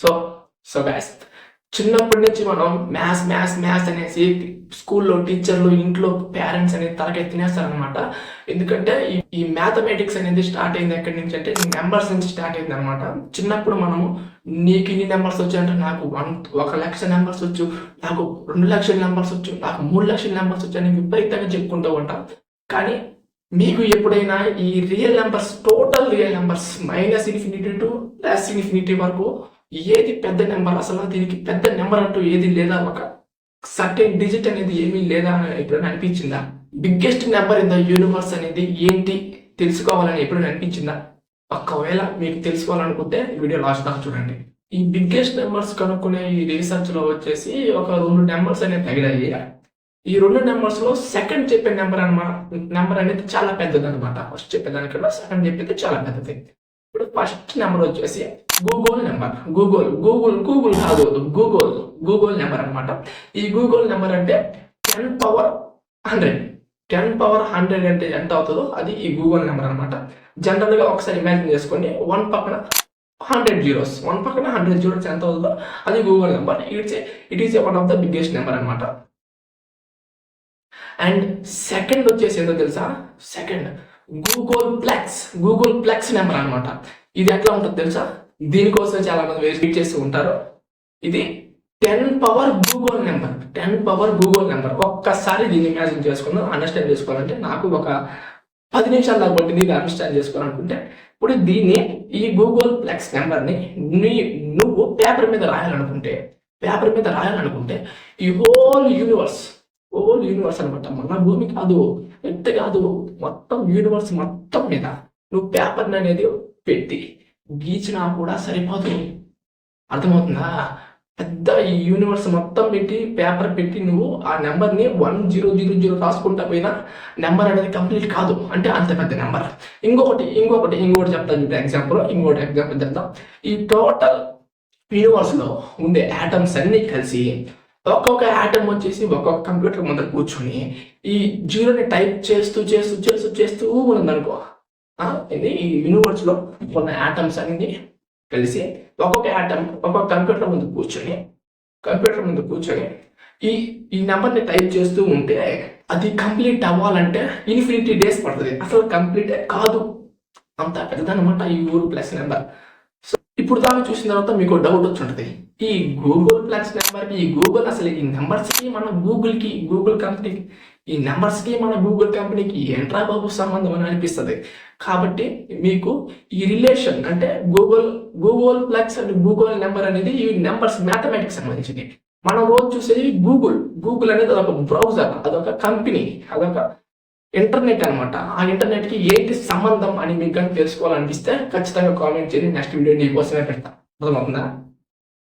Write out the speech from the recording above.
So so guys, చిన్నప్పటి నుంచి మనం మ్యాథ్స్ మ్యాథ్స్ మ్యాథ్స్ అనేసి స్కూల్లో టీచర్లు, ఇంట్లో పేరెంట్స్ అనేది తలకాయ తినేస్తారనమాట. ఎందుకంటే ఈ మ్యాథమెటిక్స్ అనేది స్టార్ట్ అయింది ఎక్కడి నుంచి అంటే నెంబర్స్ నుంచి స్టార్ట్ అయింది అనమాట. చిన్నప్పుడు మనము నీకు ఇన్ని నెంబర్స్ వచ్చాయంటే నాకు 1,00,000 నెంబర్స్ వచ్చు, నాకు 2,00,000 నెంబర్స్ వచ్చు, నాకు 3,00,000 నెంబర్స్ వచ్చు అని విపరీతంగా చెప్పుకుంటూ ఉంటాం. కానీ మీకు ఎప్పుడైనా ఈ real numbers, total real numbers -∞ to +∞ వరకు ఏది పెద్ద నెంబర్, అసలు దీనికి పెద్ద నెంబర్ అంటూ ఏది లేదా, ఒక సర్టెన్ డిజిట్ అనేది ఏమీ లేదా అని ఎప్పుడైనా అనిపించిందా? Biggest number in the universe అనేది ఏంటి తెలుసుకోవాలని ఎప్పుడైనా అనిపించిందా? ఒకవేళ మీకు తెలుసుకోవాలనుకుంటే ఈ వీడియో లాస్ట్ దాకా చూడండి. ఈ బిగ్గెస్ట్ నెంబర్స్ కనుక్కునే ఈ రీసెర్చ్ లో వచ్చేసి ఒక 2 నెంబర్స్ అనేవి తగిలాయి. ఈ 2 నెంబర్స్ లో సెకండ్ చెప్పే నెంబర్ అనేది చాలా పెద్దది అనమాట. ఫస్ట్ చెప్పేదానికన్నా సెకండ్ చెప్పేది చాలా పెద్దది. ఇప్పుడు ఫస్ట్ నెంబర్ వచ్చేసి గూగుల్ నెంబర్. గూగుల్ కాదు, గూగుల్ నెంబర్ అనమాట. ఈ గూగుల్ నెంబర్ అంటే 10⁻100. 10⁻100 అంటే ఎంత అవుతుందో అది ఈ గూగుల్ నెంబర్ అనమాట. జనరల్ గా ఒకసారి ఇమాజిన్ చేసుకోండి, 1 పక్కన 100 జీరోస్, 1 పక్కన 100 జీరోస్ ఎంత అవుతుందో అది Google number. It is one of the biggest number అనమాట. అండ్ సెకండ్ వచ్చేసి ఏంటో తెలుసా? సెకండ్ గూగుల్ ప్లెక్స్ నెంబర్ అనమాట. ఇది ఎట్లా ఉంటుంది తెలుసా? దీనికోసం చాలా మంది వెయిట్ చేస్తూ ఉంటారు. ఇది 10 పవర్ గూగుల్ నెంబర్. ఒక్కసారి దీన్ని ఇమాజిన్ చేసుకుందాం, అండర్స్టాండ్ చేసుకోవాలంటే నాకు ఒక 10 నిమిషాలు దాకా పట్టింది ఇది అండర్స్టాండ్ చేసుకోవాలనుకుంటే. ఇప్పుడు ఈ గూగుల్ ప్లెక్స్ నెంబర్ని నువ్వు పేపర్ మీద రాయాలనుకుంటే ఈ హోల్ యూనివర్స్ అనమాట, మన భూమి కాదు, ఎంత కాదు, మొత్తం యూనివర్స్ మొత్తం మీద నువ్వు పేపర్ అనేది పెట్టి గీచినా కూడా సరిపోదు. అర్థమవుతుందా? పెద్ద ఈ యూనివర్స్ మొత్తం పెట్టి పేపర్ పెట్టి నువ్వు ఆ నెంబర్ని 1000 రాసుకుంటా పోయినా నెంబర్ అనేది కంప్లీట్ కాదు. అంటే అంత పెద్ద నెంబర్. ఇంకొకటి చెప్తాను. ఇంకోటి ఎగ్జాంపుల్ చెప్తాం. ఈ టోటల్ యూనివర్స్ లో ఉండే ఆటమ్స్ అన్ని కలిసి ఒక్కొక్క ఆటమ్ వచ్చేసి ఒక్కొక్క కంప్యూటర్ ముందర కూర్చొని ఈ జీరోని టైప్ చేస్తూ ఉందనుకో. ఇది ఈ యూనివర్స్ లో ఉన్న ఆటమ్స్ అన్ని కలిసి ఒక్కొక్క ఆటమ్ ఒక్కొక్క కంప్యూటర్ ముందు కూర్చొని ఈ నెంబర్ని టైప్ చేస్తూ ఉంటే అది కంప్లీట్ అవ్వాలంటే ఇన్ఫినిటీ డేస్ పడుతుంది. అసలు కంప్లీట్ కాదు, అంత పెద్దదనమాట ఈ ప్లస్ నెంబర్. ఇప్పుడు దాకా చూసిన తర్వాత మీకు డౌట్ వచ్చి ఉంటుంది, ఈ గూగుల్ ప్లస్ నెంబర్కి అసలు ఈ నెంబర్స్కి మన గూగుల్ కంపెనీకి ఈ నెంబర్స్కి మన గూగుల్ కంపెనీకి ఏంట్రా బాబు సంబంధం అని అనిపిస్తుంది. కాబట్టి మీకు ఈ రిలేషన్ అంటే Google plus and Google number అనేది ఈ నెంబర్స్ మ్యాథమెటిక్స్ సంబంధించింది. మనం రోజు చూసేది గూగుల్ అనేది అదొక బ్రౌజర్, అదొక కంపెనీ, అదొక ఇంటర్నెట్ అనమాట. ఆ ఇంటర్నెట్ కి ఏంటి సంబంధం అని మీకు కానీ తెలుసుకోవాలనిపిస్తే ఖచ్చితంగా కామెంట్ చేయండి. నెక్స్ట్ వీడియో నీకోసమే పెడతా. అర్థమవుతుందా?